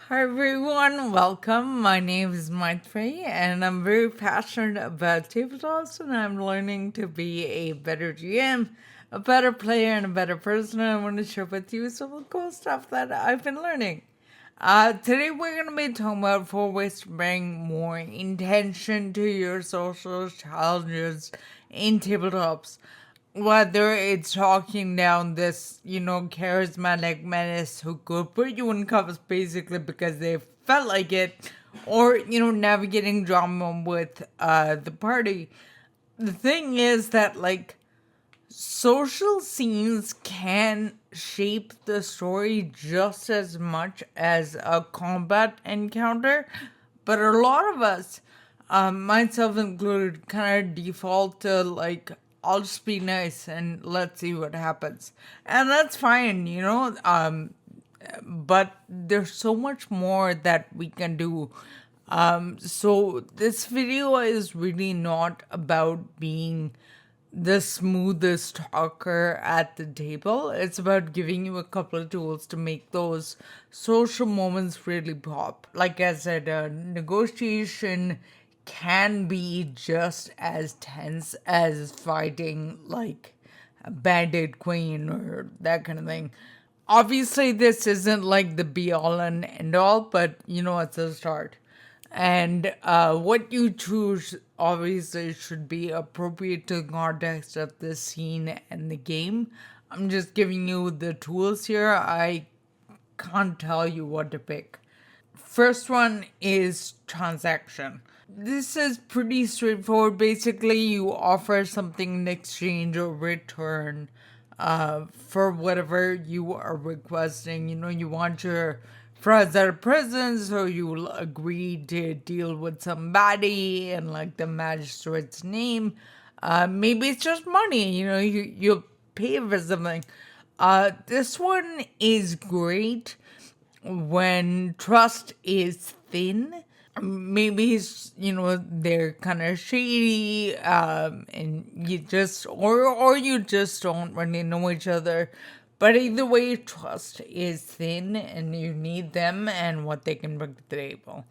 Hi everyone, welcome. My name is Maitri and I'm very passionate about tabletops and I'm learning to be a better GM, a better player, and a better person. I want to share with you some of the cool stuff that I've been learning. Today we're going to be talking about 4 ways to bring more intention to your social challenges in tabletops. Whether it's talking down this, charismatic menace who could put you in cuffs basically because they felt like it, or, navigating drama with the party. The thing is that, social scenes can shape the story just as much as a combat encounter, but a lot of us, myself included, kind of default to I'll just be nice and let's see what happens, and that's fine, but there's so much more that we can do. So this video is really not about being the smoothest talker at the table. It's about giving you a couple of tools to make those social moments really pop. Like I said, negotiation can be just as tense as fighting like a bandit queen or that kind of thing. Obviously, this isn't like the be all and end all, but it's a start. And what you choose obviously should be appropriate to the context of the scene and the game. I'm just giving you the tools here. I can't tell you what to pick. First one is transaction. This is pretty straightforward. Basically, you offer something in exchange or return for whatever you are requesting. You want your friends out of prison, so you'll agree to deal with somebody in the magistrate's name. Maybe it's just money. You'll pay for something. This one is great when trust is thin. Maybe they're kind of shady, and or you just don't really know each other. But either way, trust is thin, and you need them and what they can bring to the table.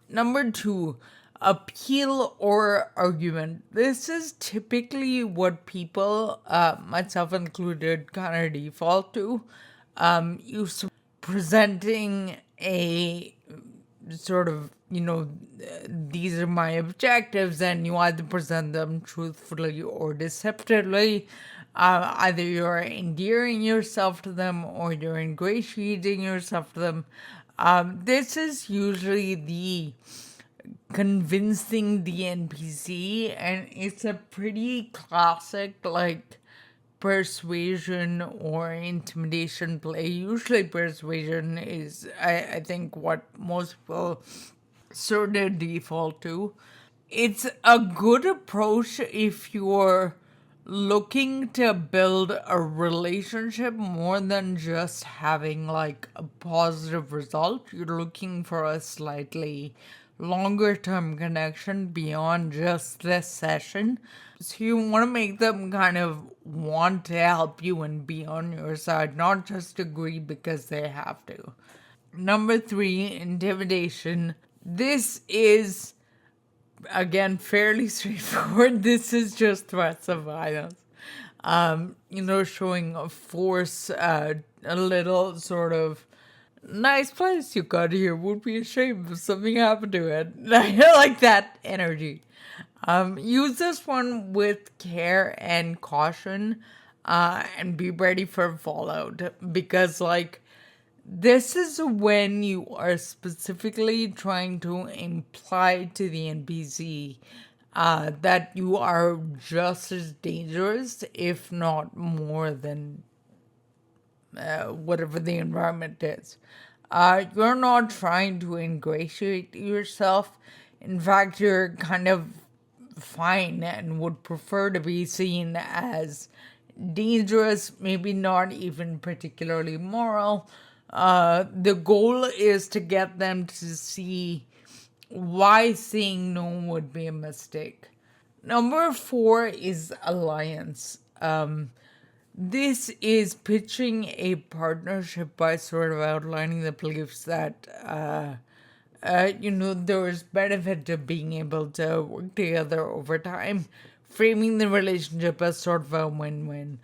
Number two, appeal or argument. This is typically what people, myself included, kind of default to. You presenting a sort of, these are my objectives, and you either present them truthfully or deceptively. Either you're endearing yourself to them or you're ingratiating yourself to them. This is usually the convincing the NPC, and it's a pretty classic, persuasion or intimidation play. Usually persuasion is, I think, what most people sort of default to. It's a good approach if you're looking to build a relationship more than just having a positive result. You're looking for a slightly longer term connection beyond just this session. So you want to make them kind of want to help you and be on your side, not just agree because they have to. Number three, intimidation. This is, again, fairly straightforward. This is just threats of violence. Showing a force, a little sort of nice place you got here. Would be a shame if something happened to it. I like that energy. Use this one with care and caution, and be ready for fallout because, this is when you are specifically trying to imply to the NPC that you are just as dangerous, if not more than whatever the environment is. You're not trying to ingratiate yourself. In fact, you're kind of fine and would prefer to be seen as dangerous, maybe not even particularly moral. The goal is to get them to see why saying no would be a mistake. Number four is alliance. This is pitching a partnership by sort of outlining the beliefs that, there is benefit to being able to work together over time, framing the relationship as sort of a win-win.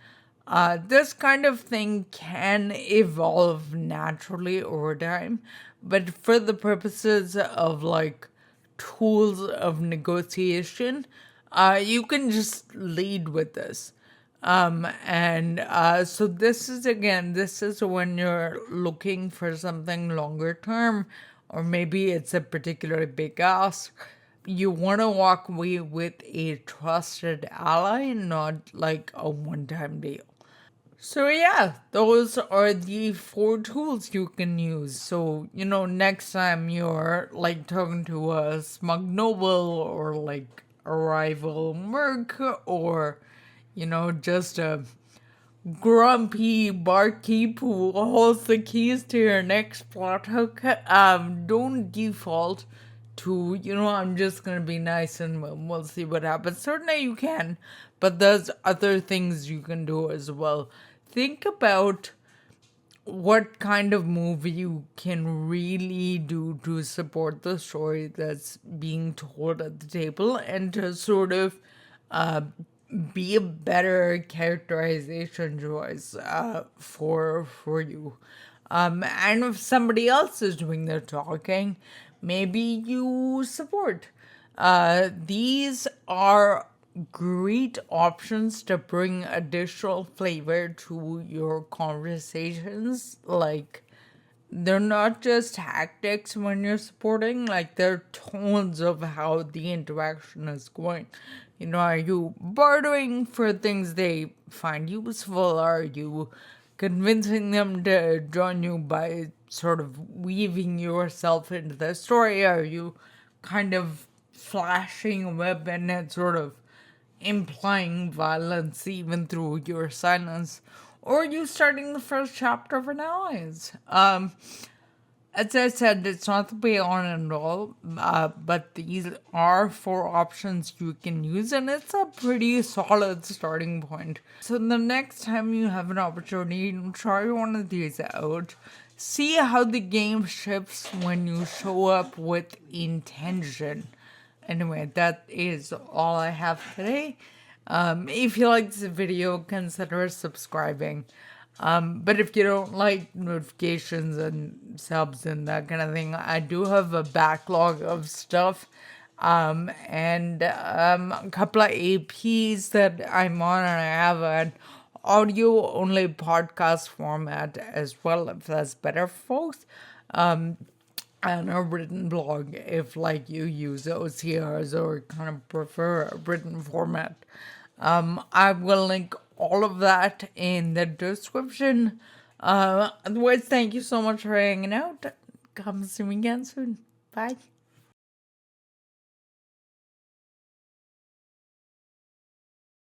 This kind of thing can evolve naturally over time, but for the purposes of like tools of negotiation, you can just lead with this. So this is when you're looking for something longer term, or maybe it's a particularly big ask. You want to walk away with a trusted ally, not like a one time deal. So yeah, those are the four tools you can use. So, next time you're like talking to a smug noble or like a rival merc or, just a grumpy barkeep who holds the keys to your next plot hook, don't default to, I'm just gonna be nice and we'll see what happens. Certainly you can, but there's other things you can do as well. Think about what kind of move you can really do to support the story that's being told at the table and to sort of uh, be a better characterization choice for you. And if somebody else is doing the talking, maybe you support. These are great options to bring additional flavor to your conversations. Like, they're not just tactics when you're supporting, like they're tones of how the interaction is going. Are you bartering for things they find useful? Are you convincing them to join you by sort of weaving yourself into the story? Are you kind of flashing a weapon and sort of implying violence even through your silence? Or are you starting the first chapter of an alliance? As I said, it's not the be all and all, but these are four options you can use, and it's a pretty solid starting point. So the next time you have an opportunity, try one of these out. See how the game shifts when you show up with intention. Anyway, that is all I have today. If you liked this video, consider subscribing. But if you don't like notifications and subs and that kind of thing, I do have a backlog of stuff. And a couple of APs that I'm on, and I have an audio only podcast format as well, if that's better for folks. And a written blog if like you use OCRs or kind of prefer a written format. I will link all of that in the description. Otherwise, thank you so much for hanging out. Come see me again soon. Bye.